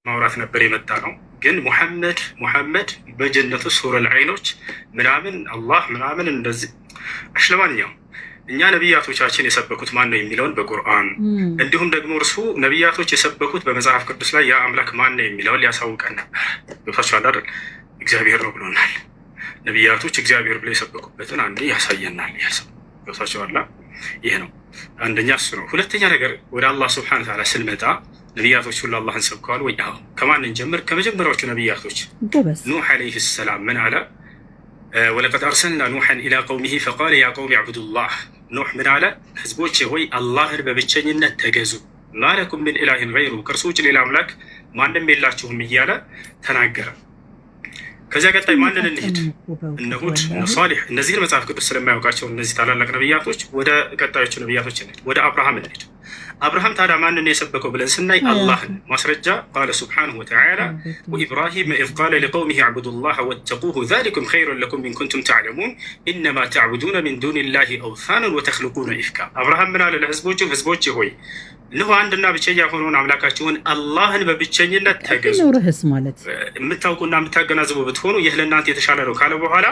ማውራት ነበር የመጣ ነው። ግን ሙሐመድ በጀነቱ ሱረል ዐይኖች ምናምን አላህ ምናምን እንደዚህ ለማንኛውም እኛ ነቢያቶቻችን የሰበኩት ማን ነው የሚለውን በቁርአን እንዲሁም ደግሞ እርሱ ነቢያቶች የሰበኩት በመጽሐፍ ቅዱስ ላይ ያ አምላክ ማን ነው የሚለውን ሊያሳውቀን ነበር። ገብታችኋል አይደል? እግዚአብሔር ነው ብሎናል። ነቢያቶች እግዚአብሔር ብለው የሰበኩበትን አንዴ ያሳየናል። ገብታችኋል? ይህ ነው አንደኛ እሱ ነው። ሁለተኛ ነገር ወደ አላህ ስብሐነ ወተዓላ ስንመጣ ነቢያቶች ሁሉ አላህን ሰብከዋል ወይ? አዎ። ከማን እንጀምር? ከመጀመሪያዎቹ ነቢያቶች ኑህ ዓለይሂ ሰላም ምን አለ? ወለቀድ አርሰልና ኑሐን ኢላ ቀውሚሂ ፈቃለ ያ ቀውሚ አዕቡዱላህ። ኑህ ምን አለ? ህዝቦቼ ሆይ አላህን በብቸኝነት ተገዙ፣ ማለኩም ምን ኢላሂን ገይሩ፣ ከእርሱ ውጭ ሌላ አምላክ ማንም የላችሁም እያለ ተናገረ። ከዚያ ቀጣይ ማንን እንሂድ? እነ ሁድ፣ እነ ሷሊሕ። እነዚህን መጽሐፍ ቅዱስ ስለማያውቃቸው እነዚህ ታላላቅ ነቢያቶች ወደ ቀጣዮቹ ነቢያቶች እንሂድ። ወደ አብርሃም እንሂድ። አብርሃም ታዲያ ማንን የሰበከው ብለን ስናይ አላህን። ማስረጃ ቃለ ሱብሓነሁ ወተዓላ ወኢብራሂም ኢዝ ቃለ ሊቀውሚሂ አዕቡዱላህ ወተቁሁ ዛሊኩም ኸይሩን ለኩም ኢን ኩንቱም ተዕለሙን ኢነማ ተዕቡዱነ ሚን ዱኒላሂ አውሳነን ወተኽሉቁነ ኢፍካ። አብርሃም ምን አለ ለህዝቦቹ? ህዝቦቼ ሆይ እነሆ አንድና ብቸኛ የሆነውን አምላካችሁን አላህን በብቸኝነት ተገዙ። የምታውቁና የምታገናዝቡ ብትሆኑ ይህ ለእናንተ የተሻለ ነው ካለ በኋላ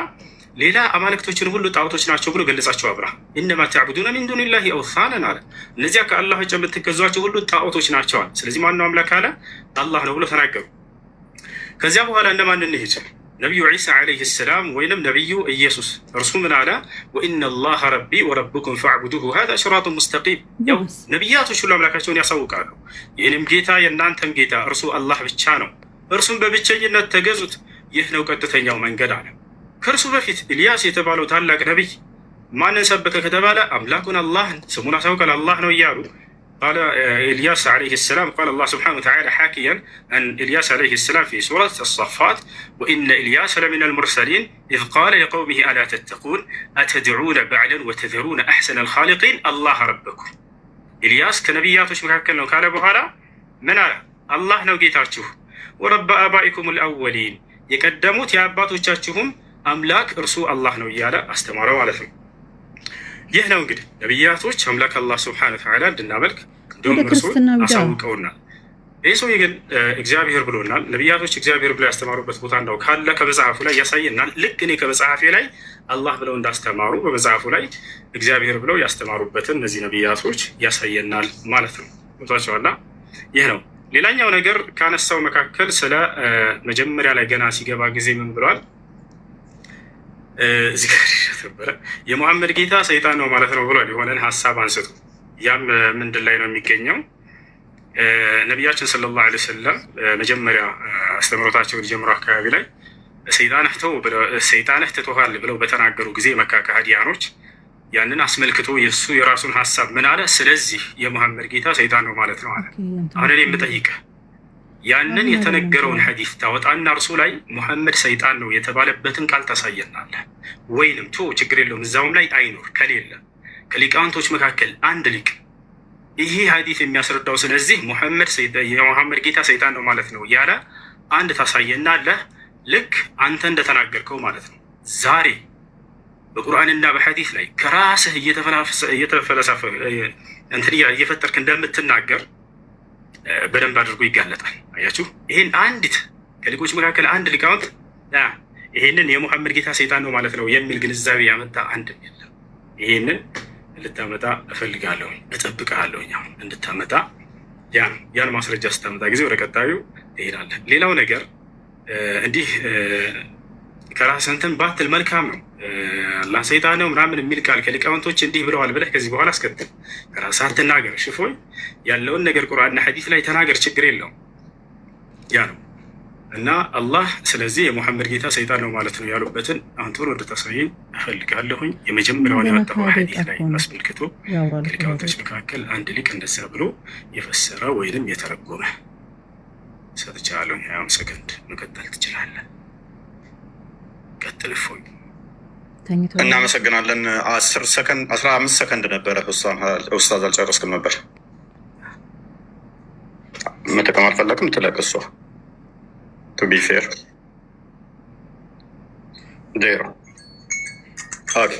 ሌላ አማልክቶችን ሁሉ ጣዖቶች ናቸው ብሎ ገለጻቸው። አብርሃም ኢነማ ተዕቡዱነ ሚን ዱኒላሂ አውሳነን አለ። እነዚያ ከአላህ ውጭ የምትገዟቸው ሁሉ ጣዖቶች ናቸዋል። ስለዚህ ማነው አምላክ አለ? አላህ ነው ብሎ ተናገሩ። ከዚያ በኋላ እነማን እንሂድ? ነቢዩ ዒሳ ዓለይሂ ሰላም ወይንም ነቢዩ ኢየሱስ። እርሱ ምን አለ? ወኢነላህ ረቢ ወረብኩም ፈዕቡዱሁ ሃዛ ሲራጡን ሙስተቂም። ያው ነቢያቶች ሁሉ አምላካቸውን ያሳውቃሉ። ይህንም ጌታ የእናንተም ጌታ እርሱ አላህ ብቻ ነው፣ እርሱም በብቸኝነት ተገዙት፣ ይህ ነው ቀጥተኛው መንገድ አለ። ከእርሱ በፊት ኢልያስ የተባለው ታላቅ ነቢይ ማንን ሰበከ ከተባለ አምላኩን አላህን፣ ስሙን አሳውቃል፣ አላህ ነው እያሉ قال إلياس عليه السلام قال الله سبحانه وتعالى حاكيا عن إلياس عليه السلام في سورة الصفات وإن إلياس لمن المرسلين إذ قال لقومه ألا تتقون أتدعون بعلا وتذرون أحسن الخالقين الله ربكم. إلياس كنبياتش مكاكل لو قال بهذا من الله نوجيتاتشه ورب آبائكم الأولين يقدموت يا أباتوቻችሁም አምላክ እርሱ አላህ ነው እያለ አስተማረው ማለት ነው። ይህ ነው እንግዲህ ነቢያቶች አምላክ አላህ ስብሐነሁ ወተዓላ እንድናመልክ እንዲሁም እርሱ አሳውቀውናል። ይህ ሰውዬ ግን እግዚአብሔር ብሎናል። ነቢያቶች እግዚአብሔር ብለው ያስተማሩበት ቦታ እንደው ካለ ከመጽሐፉ ላይ ያሳየናል። ልክ እኔ ከመጽሐፌ ላይ አላህ ብለው እንዳስተማሩ በመጽሐፉ ላይ እግዚአብሔር ብለው ያስተማሩበትን እነዚህ ነቢያቶች ያሳየናል ማለት ነው። ቦታቸዋላ ይህ ነው። ሌላኛው ነገር ካነሳው መካከል ስለ መጀመሪያ ላይ ገና ሲገባ ጊዜ ምን ብለዋል? እዚህ ጋር ነበረ የሙሐመድ ጌታ ሰይጣን ነው ማለት ነው ብሏል። የሆነን ሀሳብ አንስቶ ያም ምንድን ላይ ነው የሚገኘው? ነቢያችን ሰለላሁ ዐለይሂ ወሰለም መጀመሪያ አስተምሮታቸውን ሊጀምሩ አካባቢ ላይ ሰይጣንህ ትቶሃል ብለው በተናገሩ ጊዜ መካ ከሃዲያኖች ያንን አስመልክቶ የእሱ የራሱን ሀሳብ ምን አለ? ስለዚህ የሙሐመድ ጌታ ሰይጣን ነው ማለት ነው አለ። አሁን እኔ የምጠይቅህ ያንን የተነገረውን ሐዲስ ታወጣና እርሱ ላይ ሙሐመድ ሰይጣን ነው የተባለበትን ቃል ታሳየናለህ ወይንም ችግር የለውም እዛውም ላይ አይኖር ከሌለ ከሊቃውንቶች መካከል አንድ ሊቅ ይሄ ሐዲስ የሚያስረዳው ስለዚህ የሙሐመድ ጌታ ሰይጣን ነው ማለት ነው ያለ አንድ ታሳየናለህ። ልክ አንተ እንደተናገርከው ማለት ነው። ዛሬ በቁርአንና በሐዲስ ላይ ከራስህ እየተፈለሰፈ እየፈጠርክ እንደምትናገር በደንብ አድርጎ ይጋለጣል። አያችሁ፣ ይሄን አንዲት ከሊቆች መካከል አንድ ሊቃውንት ይሄንን የሙሐመድ ጌታ ሰይጣን ነው ማለት ነው የሚል ግንዛቤ ያመጣ አንድ የለም። ይሄንን ልታመጣ እፈልጋለሁ፣ እጠብቅሃለሁ እንድታመጣ። ያን ማስረጃ ስታመጣ ጊዜ ወደ ቀጣዩ ትሄዳለህ። ሌላው ነገር እንዲህ ከራስህ እንትን ባትል መልካም ነው። አላህ ሰይጣን ነው ምናምን የሚል ቃል ከሊቃውንቶች እንዲህ ብለዋል ብለህ ከዚህ በኋላ አስከትል ከራስህ አትናገር። ሽፎይ ያለውን ነገር ቁርአንና ሐዲስ ላይ ተናገር፣ ችግር የለውም። ያ ነው እና አላህ ስለዚህ የሙሐመድ ጌታ ሰይጣን ነው ማለት ነው ያሉበትን አሁን ጥሩ እንድታሳየኝ እፈልጋለሁኝ። የመጀመሪያውን ያመጣው ሐዲስ ላይ አስመልክቶ ከሊቃውንቶች መካከል አንድ ሊቅ እንደዛ ብሎ የፈሰረ ወይንም የተረጎመ ሰጥቻለሁ። 20 ሰከንድ መቀጠል ትችላለህ። ቀጥል እፎይ። እናመሰግናለን። 10 ሰከንድ 15 ሰከንድ ነበረ። ኡስታዝ አልጨረስክም ነበር። መጠቀም አልፈለግም። ትለቅ እሷ ቱ ቢ ፌር ዜሮ ኦኬ